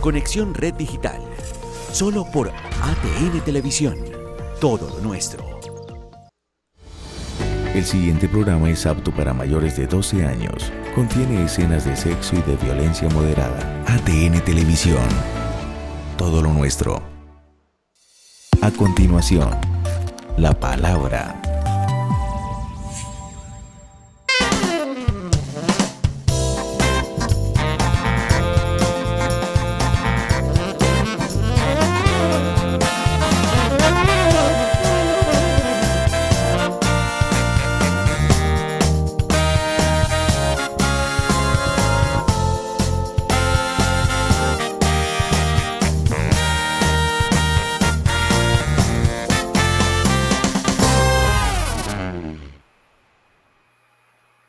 Conexión Red Digital. Solo por ATN Televisión. Todo lo nuestro. El siguiente programa es apto para mayores de 12 años. Contiene escenas de sexo y de violencia moderada. ATN Televisión. Todo lo nuestro. A continuación, la palabra.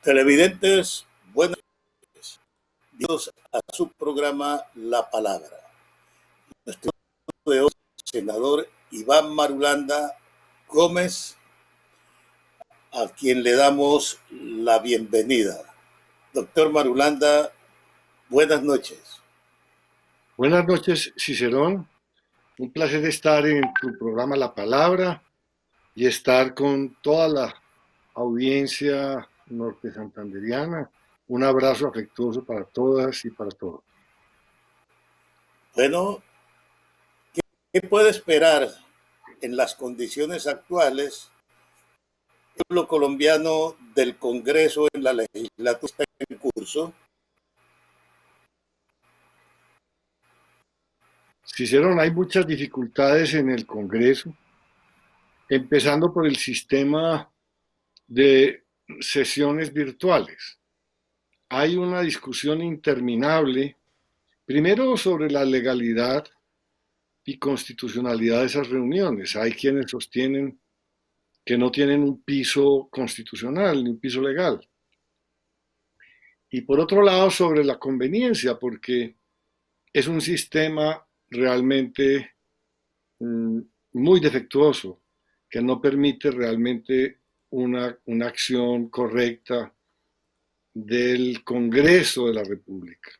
Televidentes, buenas noches. Bienvenidos a su programa La Palabra. Nuestro invitado de hoy, senador Iván Marulanda Gómez, a quien le damos la bienvenida. Doctor Marulanda, buenas noches. Buenas noches, Cicerón. Un placer estar en tu programa La Palabra y estar con toda la audiencia norte santanderiana. Un abrazo afectuoso para todas y para todos. Bueno, ¿qué puede esperar en las condiciones actuales el pueblo colombiano del Congreso en la legislatura en curso? Cicerón, hay muchas dificultades en el Congreso, empezando por el sistema de sesiones virtuales. Hay una discusión interminable, primero sobre la legalidad y constitucionalidad de esas reuniones. Hay quienes sostienen que no tienen un piso constitucional ni un piso legal. Y por otro lado, sobre la conveniencia, porque es un sistema realmente muy defectuoso, que no permite realmente una acción correcta del Congreso de la República.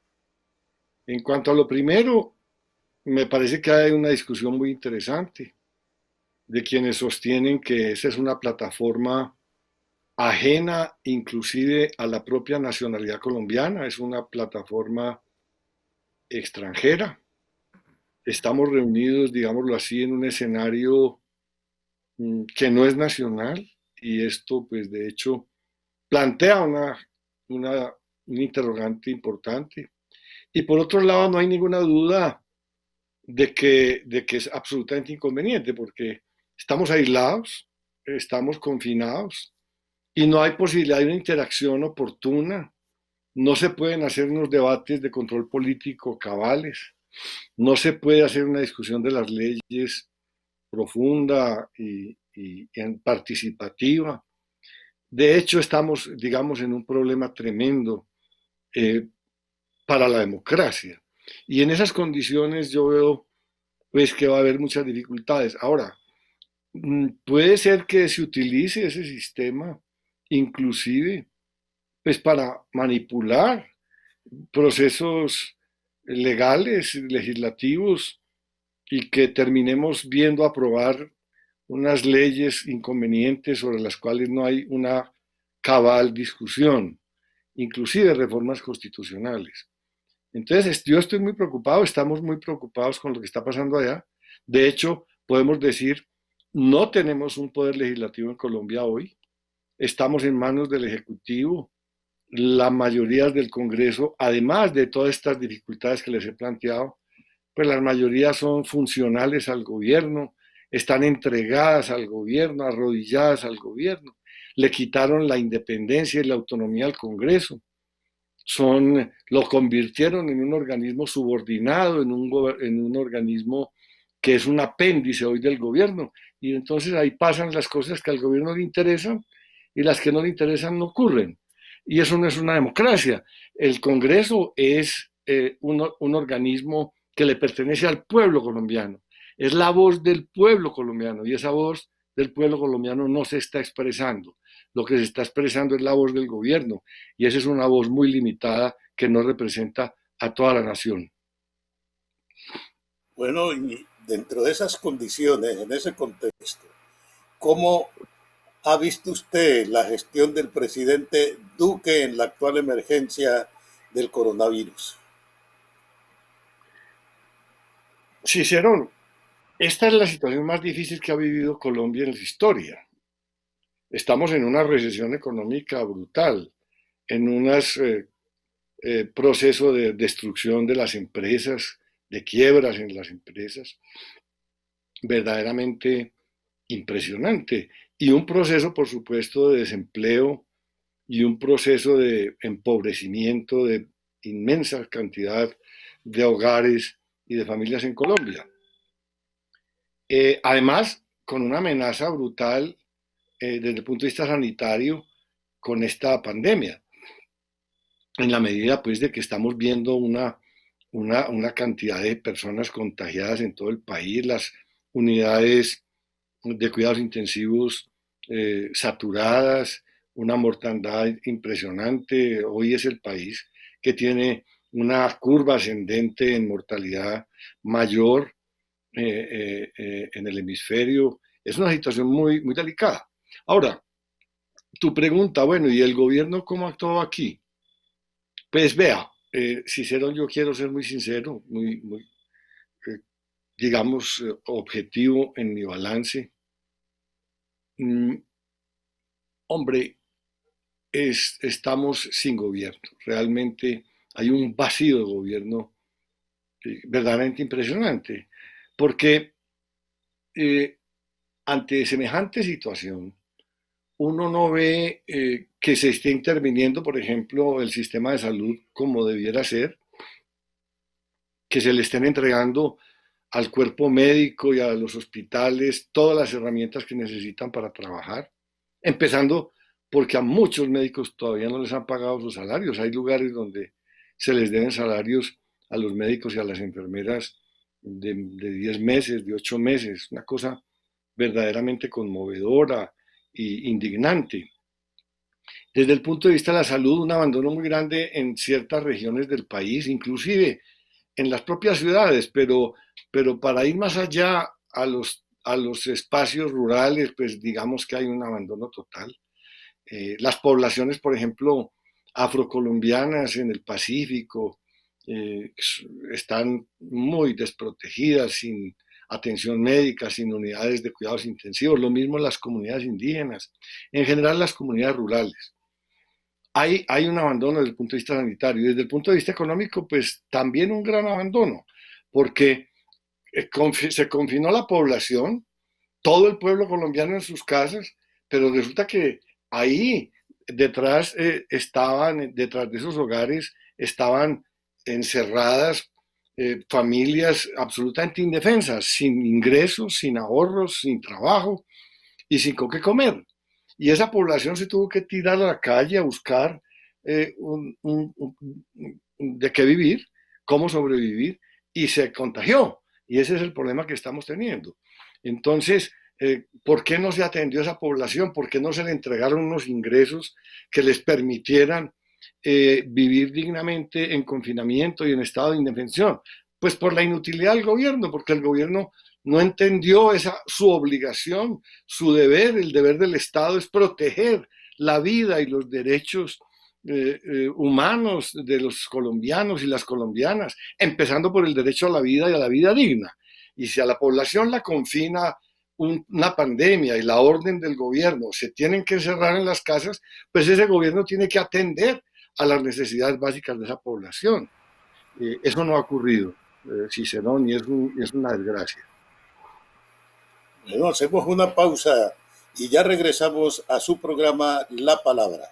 En cuanto a lo primero, me parece que hay una discusión muy interesante de quienes sostienen que esa es una plataforma ajena inclusive a la propia nacionalidad colombiana, es una plataforma extranjera. Estamos reunidos, digámoslo así, en un escenario que no es nacional, y esto pues de hecho plantea una interrogante importante. Y por otro lado, no hay ninguna duda de que es absolutamente inconveniente, porque estamos aislados, estamos confinados, y no hay posibilidad de una interacción oportuna. No se pueden hacer unos debates de control político cabales, no se puede hacer una discusión de las leyes profunda y participativa. De hecho, estamos, digamos, en un problema tremendo para la democracia. Y en esas condiciones yo veo pues que va a haber muchas dificultades. Ahora, puede ser que se utilice ese sistema inclusive pues para manipular procesos legales, legislativos, y que terminemos viendo aprobar unas leyes inconvenientes sobre las cuales no hay una cabal discusión, inclusive reformas constitucionales. Entonces, yo estoy muy preocupado, estamos muy preocupados con lo que está pasando allá. De hecho, podemos decir, no tenemos un poder legislativo en Colombia hoy, estamos en manos del Ejecutivo. La mayoría del Congreso, además de todas estas dificultades que les he planteado, pues las mayorías son funcionales al gobierno, están entregadas al gobierno, arrodilladas al gobierno. Le quitaron la independencia y la autonomía al Congreso. Lo convirtieron en un organismo subordinado, en un organismo que es un apéndice hoy del gobierno. Y entonces ahí pasan las cosas que al gobierno le interesan y las que no le interesan no ocurren. Y eso no es una democracia. El Congreso es un organismo que le pertenece al pueblo colombiano. Es la voz del pueblo colombiano, y esa voz del pueblo colombiano no se está expresando. Lo que se está expresando es la voz del gobierno, y esa es una voz muy limitada que no representa a toda la nación. Bueno, y dentro de esas condiciones, en ese contexto, ¿cómo ha visto usted la gestión del presidente Duque en la actual emergencia del coronavirus? Cicerón, esta es la situación más difícil que ha vivido Colombia en su historia. Estamos en una recesión económica brutal, en un proceso de destrucción de las empresas, de quiebras en las empresas, verdaderamente impresionante. Y un proceso, por supuesto, de desempleo y un proceso de empobrecimiento de inmensa cantidad de hogares y de familias en Colombia. Además, con una amenaza brutal desde el punto de vista sanitario con esta pandemia, en la medida pues de que estamos viendo una cantidad de personas contagiadas en todo el país, las unidades de cuidados intensivos saturadas, una mortandad impresionante. Hoy es el país que tiene una curva ascendente en mortalidad mayor en el hemisferio. Es una situación muy, muy delicada. Ahora, tu pregunta, bueno, ¿y el gobierno cómo actuó aquí? Pues vea, Cicerón, yo quiero ser muy sincero, eh, digamos, objetivo en mi balance. Mm, hombre, estamos sin gobierno. Realmente hay un vacío de gobierno verdaderamente impresionante, porque ante semejante situación, uno no ve que se esté interviniendo, por ejemplo, el sistema de salud como debiera ser, que se le estén entregando al cuerpo médico y a los hospitales todas las herramientas que necesitan para trabajar, empezando porque a muchos médicos todavía no les han pagado sus salarios. Hay lugares donde se les deben salarios a los médicos y a las enfermeras de 10 meses, de 8 meses, una cosa verdaderamente conmovedora e indignante. Desde el punto de vista de la salud, un abandono muy grande en ciertas regiones del país, inclusive en las propias ciudades, pero para ir más allá a los espacios rurales, pues digamos que hay un abandono total. Las poblaciones, por ejemplo, afrocolombianas en el Pacífico, están muy desprotegidas, sin atención médica, sin unidades de cuidados intensivos, lo mismo en las comunidades indígenas, en general las comunidades rurales. Hay un abandono desde el punto de vista sanitario y desde el punto de vista económico, pues también un gran abandono, porque se confinó la población, todo el pueblo colombiano en sus casas, pero resulta que ahí detrás detrás de esos hogares estaban encerradas familias absolutamente indefensas, sin ingresos, sin ahorros, sin trabajo y sin con qué comer. Y esa población se tuvo que tirar a la calle a buscar de qué vivir, cómo sobrevivir, y se contagió. Y ese es el problema que estamos teniendo. Entonces, ¿por qué no se atendió a esa población? ¿Por qué no se le entregaron unos ingresos que les permitieran vivir dignamente en confinamiento y en estado de indefensión? Pues por la inutilidad del gobierno, porque el gobierno no entendió su obligación, su deber. El deber del Estado es proteger la vida y los derechos humanos de los colombianos y las colombianas, empezando por el derecho a la vida y a la vida digna. Y si a la población la confina una pandemia y la orden del gobierno se tienen que encerrar en las casas, pues ese gobierno tiene que atender a las necesidades básicas de esa población. Eso no ha ocurrido, Cicerón, y es una desgracia. Bueno, hacemos una pausa y ya regresamos a su programa La Palabra.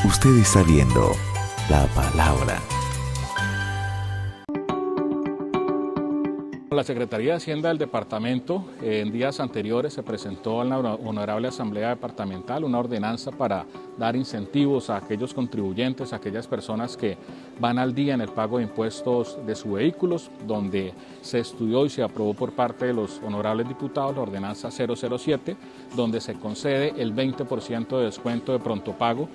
Usted está viendo La Palabra. La Secretaría de Hacienda del Departamento en días anteriores se presentó en la Honorable Asamblea Departamental una ordenanza para dar incentivos a aquellos contribuyentes, a aquellas personas que van al día en el pago de impuestos de sus vehículos, donde se estudió y se aprobó por parte de los honorables diputados la ordenanza 007, donde se concede el 20% de descuento de pronto pago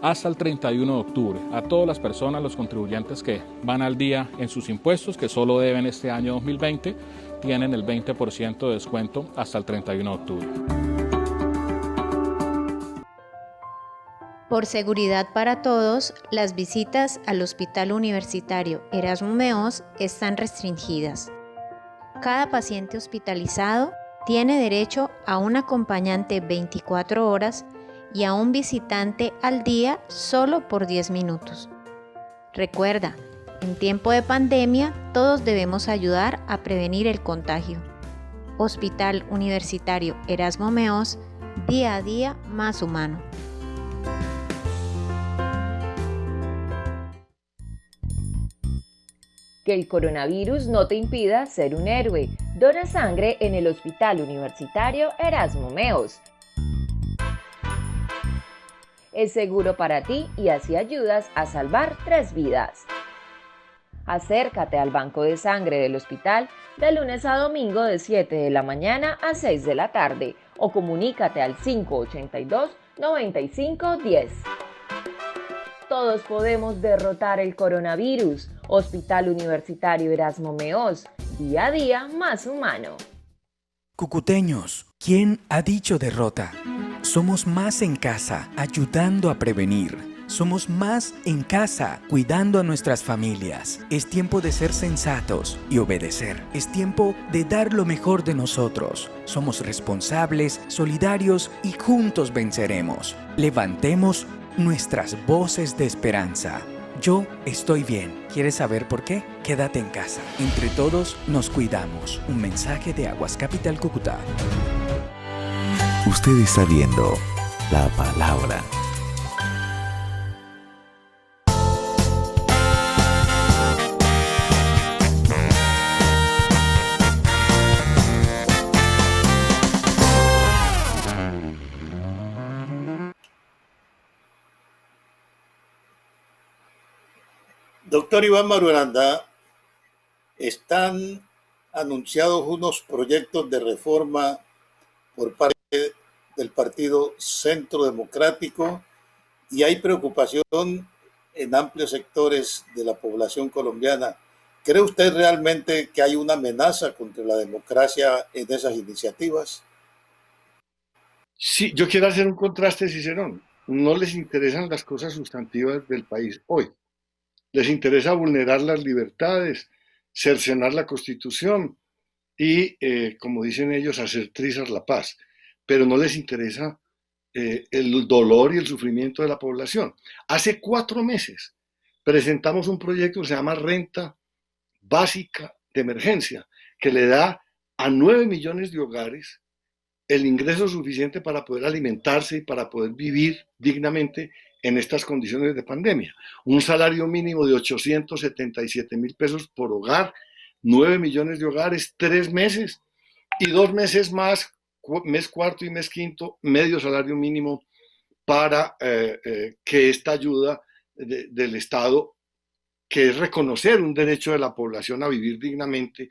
hasta el 31 de octubre a todas las personas, los contribuyentes que van al día en sus impuestos, que solo deben este año 2020, tienen el 20% de descuento hasta el 31 de octubre. Por seguridad para todos, las visitas al Hospital Universitario Erasmo Meós están restringidas. Cada paciente hospitalizado tiene derecho a un acompañante 24 horas y a un visitante al día solo por 10 minutos. Recuerda, en tiempo de pandemia todos debemos ayudar a prevenir el contagio. Hospital Universitario Erasmo Meós, día a día más humano. Que el coronavirus no te impida ser un héroe. Dona sangre en el Hospital Universitario Erasmo Meós. Es seguro para ti y así ayudas a salvar 3 vidas. Acércate al banco de sangre del hospital de lunes a domingo de 7 de la mañana a 6 de la tarde o comunícate al 582-9510. Todos podemos derrotar el coronavirus. Hospital Universitario Erasmo Meós, día a día más humano. Cucuteños, ¿quién ha dicho derrota? Somos más en casa, ayudando a prevenir. Somos más en casa, cuidando a nuestras familias. Es tiempo de ser sensatos y obedecer. Es tiempo de dar lo mejor de nosotros. Somos responsables, solidarios y juntos venceremos. Levantemos nuestras voces de esperanza. Yo estoy bien. ¿Quieres saber por qué? Quédate en casa. Entre todos nos cuidamos. Un mensaje de Aguas Capital Cúcuta. Usted está viendo La Palabra. Doctor Iván Marulanda, están anunciados unos proyectos de reforma por parte del Partido Centro Democrático y hay preocupación en amplios sectores de la población colombiana. ¿Cree usted realmente que hay una amenaza contra la democracia en esas iniciativas? Sí, yo quiero hacer un contraste, Cicerón. No les interesan las cosas sustantivas del país hoy. Les interesa vulnerar las libertades, cercenar la Constitución y, como dicen ellos, hacer trizas la paz. Pero no les interesa el dolor y el sufrimiento de la población. Hace 4 meses presentamos un proyecto que se llama Renta Básica de Emergencia, que le da a 9 millones de hogares el ingreso suficiente para poder alimentarse y para poder vivir dignamente en estas condiciones de pandemia. Un salario mínimo de 877,000 pesos por hogar, 9 millones de hogares, 3 meses y 2 meses más, mes cuarto y mes quinto, medio salario mínimo para que esta ayuda del Estado, que es reconocer un derecho de la población a vivir dignamente,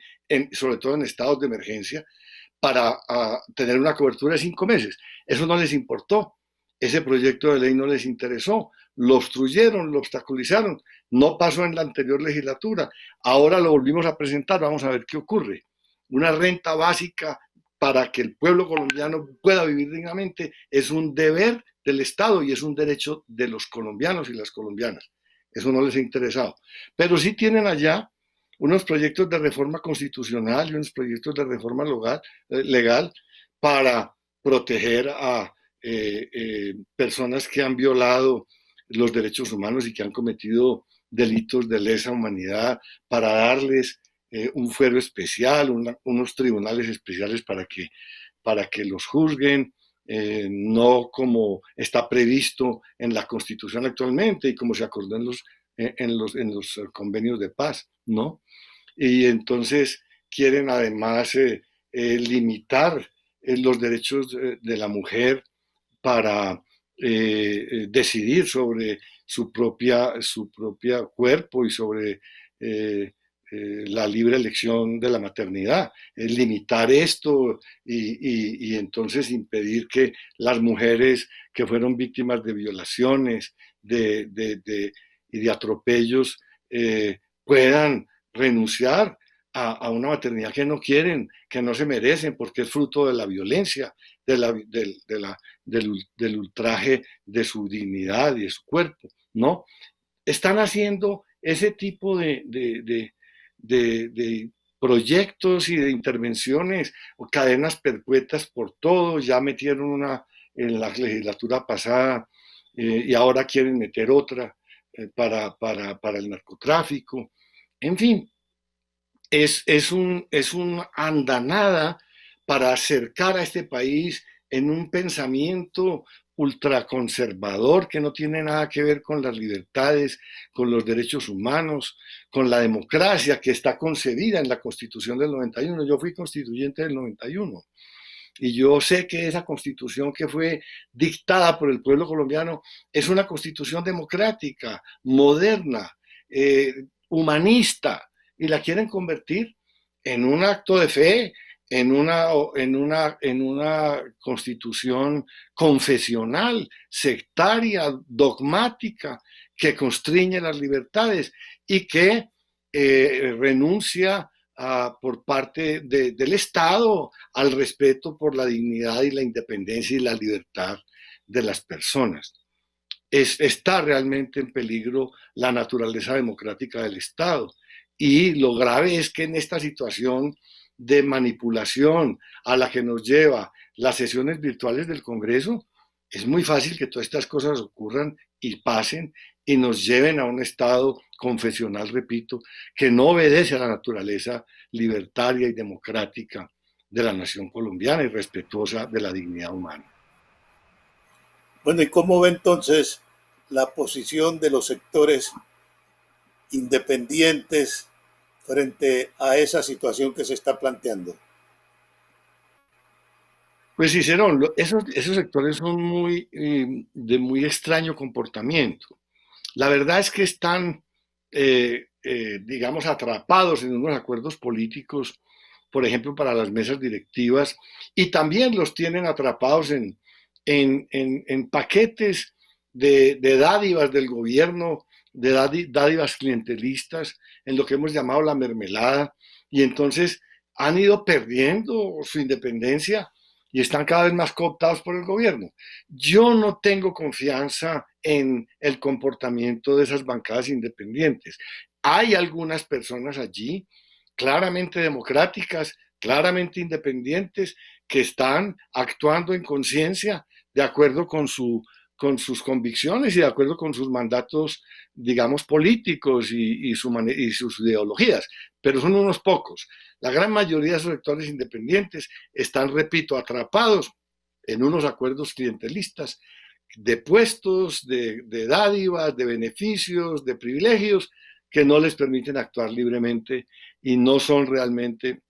sobre todo en estados de emergencia, para tener una cobertura de 5 meses. Eso no les importó. Ese proyecto de ley no les interesó, lo obstruyeron, lo obstaculizaron, no pasó en la anterior legislatura, ahora lo volvimos a presentar, vamos a ver qué ocurre. Una renta básica para que el pueblo colombiano pueda vivir dignamente es un deber del Estado y es un derecho de los colombianos y las colombianas. Eso no les ha interesado. Pero sí tienen allá unos proyectos de reforma constitucional y unos proyectos de reforma legal para proteger a personas que han violado los derechos humanos y que han cometido delitos de lesa humanidad, para darles un fuero especial, unos tribunales especiales para que los juzguen, no como está previsto en la Constitución actualmente y como se acordó en los convenios de paz, ¿no? Y entonces quieren además limitar los derechos de la mujer para decidir sobre su propia cuerpo y sobre la libre elección de la maternidad. Limitar esto y entonces impedir que las mujeres que fueron víctimas de violaciones y de atropellos puedan renunciar a una maternidad que no quieren, que no se merecen, porque es fruto de la violencia, del ultraje de su dignidad y de su cuerpo, ¿no? Están haciendo ese tipo de proyectos y de intervenciones o cadenas perpetuas por todo. Ya metieron una en la legislatura pasada y ahora quieren meter otra para el narcotráfico. En fin, es una andanada para acercar a este país en un pensamiento ultraconservador que no tiene nada que ver con las libertades, con los derechos humanos, con la democracia que está concebida en la Constitución del 91. Yo fui constituyente del 91 y yo sé que esa Constitución que fue dictada por el pueblo colombiano es una Constitución democrática, moderna, humanista, y la quieren convertir en un acto de fe, en una constitución confesional, sectaria, dogmática, que constriñe las libertades y que renuncia por parte del Estado al respeto por la dignidad y la independencia y la libertad de las personas. Está realmente en peligro la naturaleza democrática del Estado. Y lo grave es que en esta situación de manipulación a la que nos lleva las sesiones virtuales del Congreso, es muy fácil que todas estas cosas ocurran y pasen y nos lleven a un estado confesional, repito, que no obedece a la naturaleza libertaria y democrática de la nación colombiana y respetuosa de la dignidad humana. Bueno, ¿y cómo ve entonces la posición de los sectores independientes frente a esa situación que se está planteando? Pues Cicerón, esos sectores son de muy extraño comportamiento. La verdad es que están, digamos, atrapados en unos acuerdos políticos, por ejemplo, para las mesas directivas, y también los tienen atrapados en paquetes de dádivas del gobierno, de dádivas clientelistas, en lo que hemos llamado la mermelada, y entonces han ido perdiendo su independencia y están cada vez más cooptados por el gobierno. Yo no tengo confianza en el comportamiento de esas bancadas independientes. Hay algunas personas allí claramente democráticas, claramente independientes, que están actuando en conciencia, de acuerdo con sus convicciones y de acuerdo con sus mandatos, digamos, políticos y sus ideologías, pero son unos pocos. La gran mayoría de esos sectores independientes están, repito, atrapados en unos acuerdos clientelistas de puestos, de dádivas, de beneficios, de privilegios que no les permiten actuar libremente y no son realmente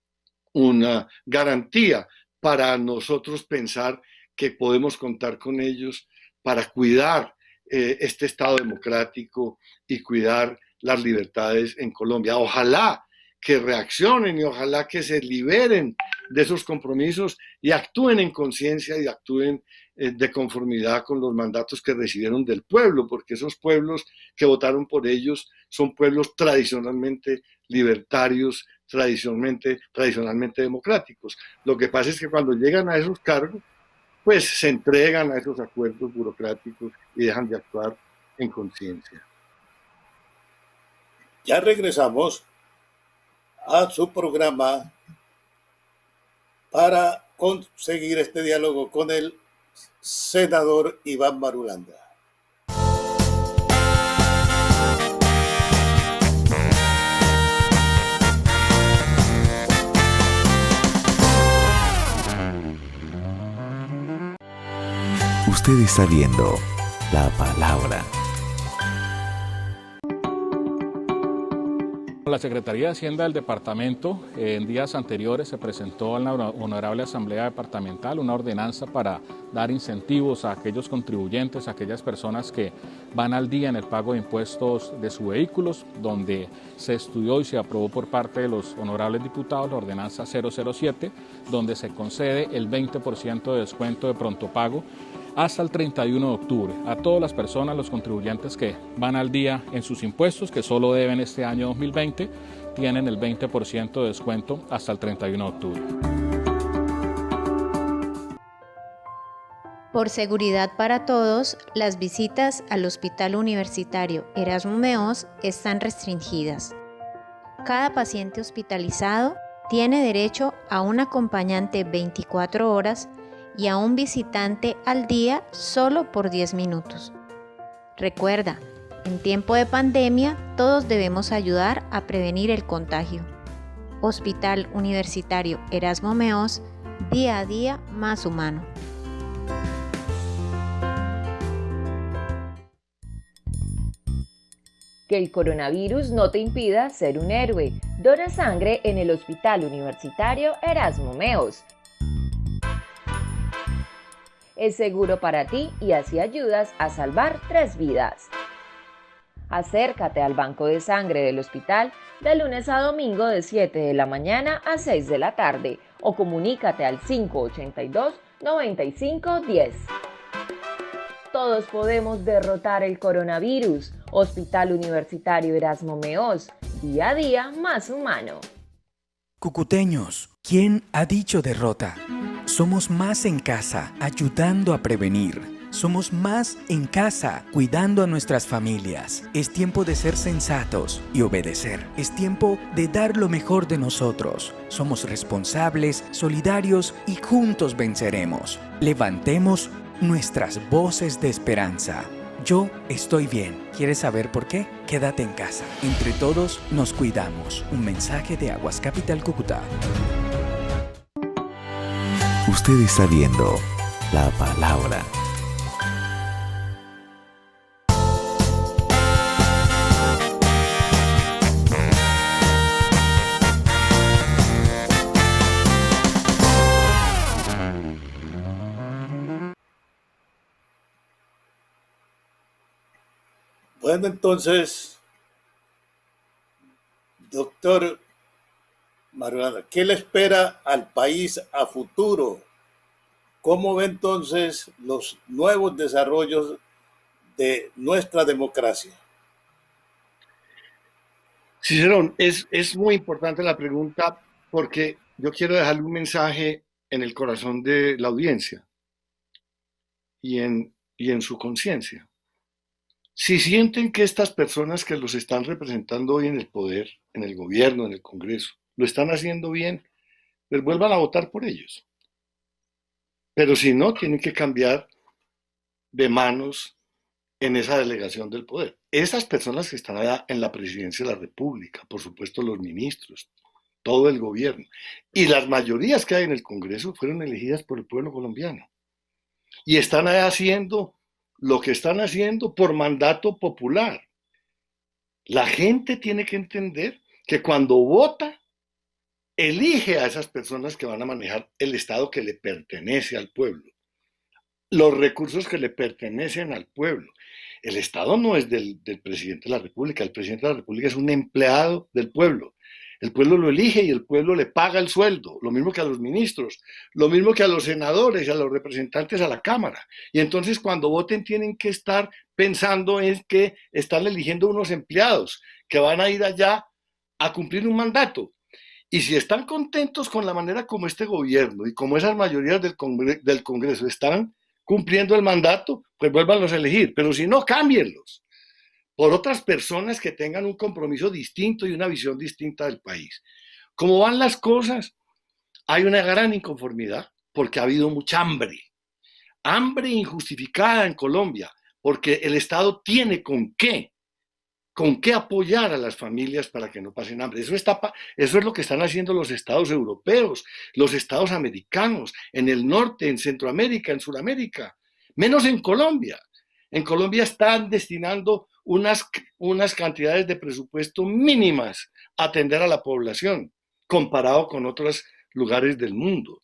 una garantía para nosotros pensar que podemos contar con ellos para cuidar este Estado democrático y cuidar las libertades en Colombia. Ojalá que reaccionen y ojalá que se liberen de esos compromisos y actúen en conciencia y actúen de conformidad con los mandatos que recibieron del pueblo, porque esos pueblos que votaron por ellos son pueblos tradicionalmente libertarios, tradicionalmente democráticos. Lo que pasa es que cuando llegan a esos cargos, pues se entregan a esos acuerdos burocráticos y dejan de actuar en conciencia. Ya regresamos a su programa para conseguir este diálogo con el senador Iván Marulanda. Usted está viendo La Palabra. Con la Secretaría de Hacienda del Departamento, en días anteriores se presentó en la Honorable Asamblea Departamental una ordenanza para dar incentivos a aquellos contribuyentes, a aquellas personas que van al día en el pago de impuestos de sus vehículos, donde se estudió y se aprobó por parte de los honorables diputados la ordenanza 007, donde se concede el 20% de descuento de pronto pago hasta el 31 de octubre a todas las personas, los contribuyentes que van al día en sus impuestos, que solo deben este año 2020, tienen el 20% de descuento hasta el 31 de octubre. Por seguridad para todos, las visitas al Hospital Universitario Erasmo Meós están restringidas. Cada paciente hospitalizado tiene derecho a un acompañante 24 horas y a un visitante al día solo por 10 minutos. Recuerda, en tiempo de pandemia todos debemos ayudar a prevenir el contagio. Hospital Universitario Erasmo Meós, día a día más humano. Que el coronavirus no te impida ser un héroe. Dona sangre en el Hospital Universitario Erasmo Meós. Es seguro para ti y así ayudas a salvar 3 vidas. Acércate al banco de sangre del hospital de lunes a domingo de 7 de la mañana a 6 de la tarde o comunícate al 582-9510. Todos podemos derrotar el coronavirus. Hospital Universitario Erasmo Meós, día a día más humano. Cucuteños, ¿quién ha dicho derrota? Somos más en casa, ayudando a prevenir. Somos más en casa, cuidando a nuestras familias. Es tiempo de ser sensatos y obedecer. Es tiempo de dar lo mejor de nosotros. Somos responsables, solidarios y juntos venceremos. Levantemos nuestras voces de esperanza. Yo estoy bien. ¿Quieres saber por qué? Quédate en casa. Entre todos nos cuidamos. Un mensaje de Aguas Capital Cúcuta. Usted está viendo La Palabra. Bueno, entonces, doctor Maruana, ¿qué le espera al país a futuro? ¿Cómo ve entonces los nuevos desarrollos de nuestra democracia? Cicerón, es muy importante la pregunta porque yo quiero dejarle un mensaje en el corazón de la audiencia y en su conciencia. Si sienten que estas personas que los están representando hoy en el poder, en el gobierno, en el Congreso, lo están haciendo bien, pues vuelvan a votar por ellos. Pero si no, tienen que cambiar de manos en esa delegación del poder. Esas personas que están allá en la presidencia de la República, por supuesto los ministros, todo el gobierno, y las mayorías que hay en el Congreso fueron elegidas por el pueblo colombiano. Y están allá haciendo lo que están haciendo por mandato popular. La gente tiene que entender que cuando vota, elige a esas personas que van a manejar el Estado que le pertenece al pueblo, los recursos que le pertenecen al pueblo. El Estado no es del presidente de la República, el presidente de la República es un empleado del pueblo. El pueblo lo elige y el pueblo le paga el sueldo, lo mismo que a los ministros, lo mismo que a los senadores y a los representantes a la Cámara. Y entonces cuando voten tienen que estar pensando en que están eligiendo unos empleados que van a ir allá a cumplir un mandato. Y si están contentos con la manera como este gobierno y como esas mayorías del Congreso están cumpliendo el mandato, pues vuélvanlos a elegir. Pero si no, cámbienlos por otras personas que tengan un compromiso distinto y una visión distinta del país. ¿Cómo van las cosas? Hay una gran inconformidad porque ha habido mucha hambre injustificada en Colombia, porque el Estado tiene con qué apoyar a las familias para que no pasen hambre. Eso es lo que están haciendo los estados europeos, los estados americanos, en el norte, en Centroamérica, en Sudamérica, menos en Colombia. En Colombia están destinando unas cantidades de presupuesto mínimas a atender a la población, comparado con otros lugares del mundo.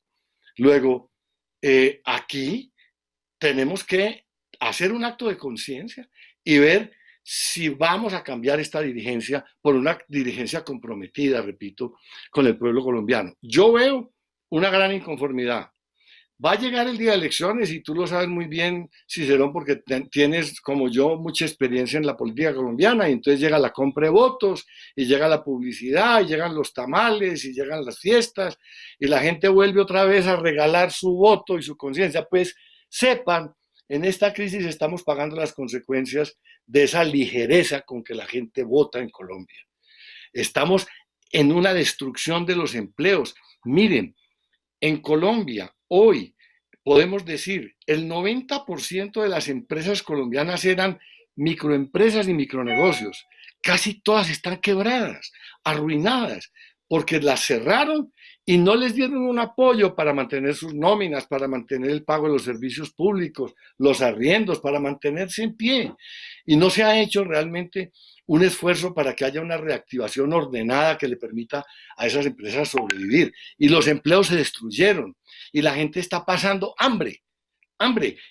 Luego, aquí tenemos que hacer un acto de conciencia y ver si vamos a cambiar esta dirigencia por una dirigencia comprometida, repito, con el pueblo colombiano. Yo veo una gran inconformidad. Va a llegar el día de elecciones y tú lo sabes muy bien, Cicerón, porque tienes, como yo, mucha experiencia en la política colombiana, y entonces llega la compra de votos, y llega la publicidad, y llegan los tamales, y llegan las fiestas, y la gente vuelve otra vez a regalar su voto y su conciencia. Pues sepan, en esta crisis estamos pagando las consecuencias de esa ligereza con que la gente vota en Colombia. Estamos en una destrucción de los empleos. Miren, en Colombia, hoy, podemos decir, el 90% de las empresas colombianas eran microempresas y micronegocios. Casi todas están quebradas, arruinadas, porque las cerraron y no les dieron un apoyo para mantener sus nóminas, para mantener el pago de los servicios públicos, los arriendos, para mantenerse en pie. Y no se ha hecho realmente un esfuerzo para que haya una reactivación ordenada que le permita a esas empresas sobrevivir. Y los empleos se destruyeron y la gente está pasando hambre,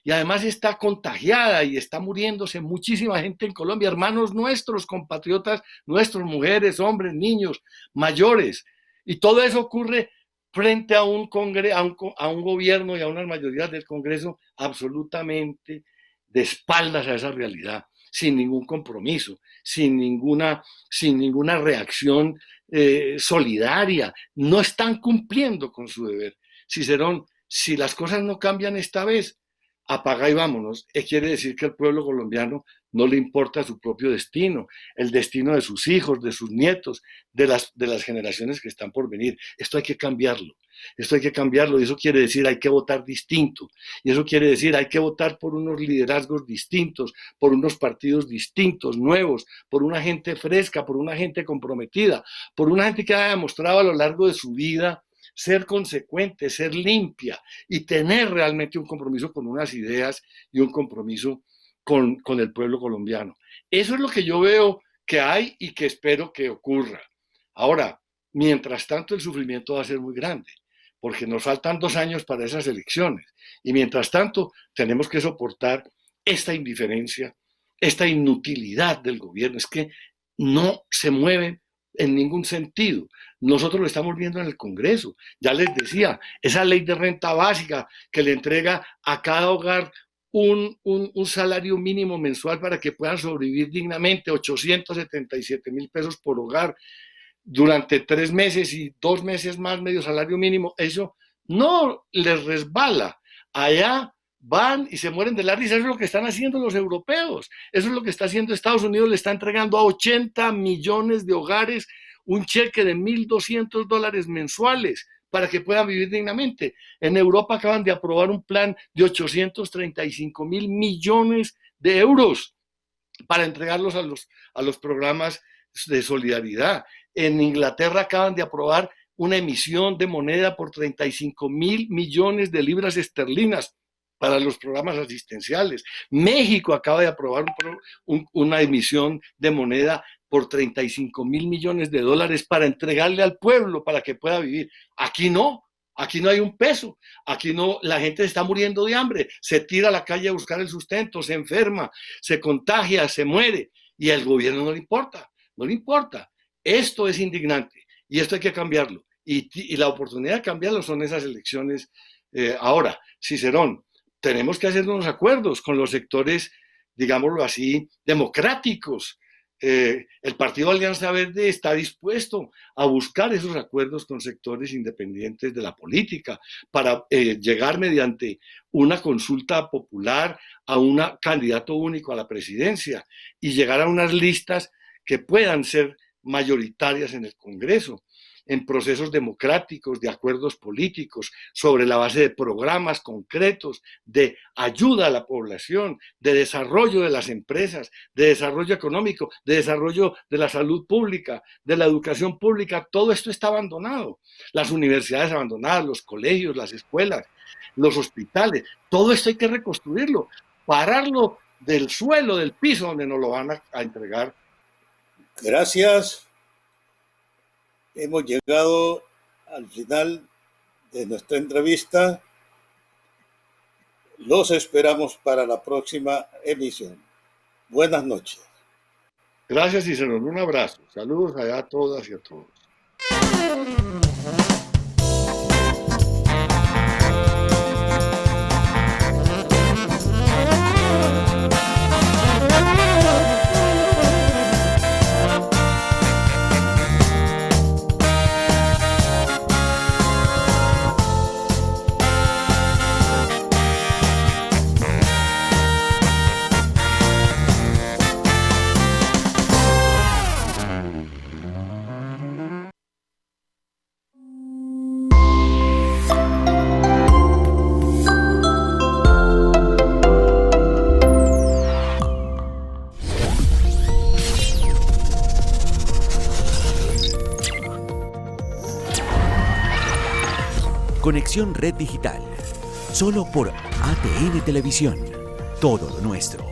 y además está contagiada y está muriéndose muchísima gente en Colombia, hermanos nuestros, compatriotas nuestros, mujeres, hombres, niños, mayores. Y todo eso ocurre frente a un gobierno y a unas mayorías del Congreso absolutamente de espaldas a esa realidad, sin ningún compromiso, sin ninguna reacción solidaria. No están cumpliendo con su deber. Cicerón, si las cosas no cambian esta vez, apaga y vámonos. Quiere decir que al pueblo colombiano no le importa su propio destino, el destino de sus hijos, de sus nietos, de las generaciones que están por venir. Esto hay que cambiarlo. Y eso quiere decir hay que votar distinto. Y eso quiere decir hay que votar por unos liderazgos distintos, por unos partidos distintos, nuevos, por una gente fresca, por una gente comprometida, por una gente que haya demostrado a lo largo de su vida ser consecuente, ser limpia y tener realmente un compromiso con unas ideas y un compromiso con el pueblo colombiano. Eso es lo que yo veo que hay y que espero que ocurra. Ahora, mientras tanto, el sufrimiento va a ser muy grande, porque nos faltan 2 años para esas elecciones. Y mientras tanto, tenemos que soportar esta indiferencia, esta inutilidad del gobierno. Es que no se mueven en ningún sentido. Nosotros lo estamos viendo en el Congreso. Ya les decía, esa ley de renta básica que le entrega a cada hogar un salario mínimo mensual para que puedan sobrevivir dignamente, 877,000 pesos por hogar durante 3 meses y 2 meses más medio salario mínimo, eso no les resbala. Allá van y se mueren de la risa. Eso es lo que están haciendo los europeos. Eso es lo que está haciendo Estados Unidos. Le está entregando a 80 millones de hogares un cheque de $1,200 mensuales para que puedan vivir dignamente. En Europa acaban de aprobar un plan de 835,000 millones de euros para entregarlos a los programas de solidaridad. En Inglaterra acaban de aprobar una emisión de moneda por 35,000 millones de libras esterlinas para los programas asistenciales. México acaba de aprobar una emisión de moneda por 35,000 millones de dólares para entregarle al pueblo para que pueda vivir. Aquí no hay un peso, aquí no, la gente está muriendo de hambre, se tira a la calle a buscar el sustento, se enferma, se contagia, se muere, y al gobierno no le importa. Esto es indignante y esto hay que cambiarlo. Y la oportunidad de cambiarlo son esas elecciones. Ahora, Cicerón, tenemos que hacer unos acuerdos con los sectores, digámoslo así, democráticos. El Partido Alianza Verde está dispuesto a buscar esos acuerdos con sectores independientes de la política para llegar mediante una consulta popular a un candidato único a la presidencia y llegar a unas listas que puedan ser mayoritarias en el Congreso, en procesos democráticos, de acuerdos políticos, sobre la base de programas concretos, de ayuda a la población, de desarrollo de las empresas, de desarrollo económico, de desarrollo de la salud pública, de la educación pública. Todo esto está abandonado. Las universidades abandonadas, los colegios, las escuelas, los hospitales, todo esto hay que reconstruirlo, pararlo del suelo, del piso donde nos lo van a entregar. Gracias. Hemos llegado al final de nuestra entrevista. Los esperamos para la próxima emisión. Buenas noches. Gracias y se nos da un abrazo. Saludos allá a todas y a todos. Conexión Red Digital. Solo por ATN Televisión. Todo lo nuestro.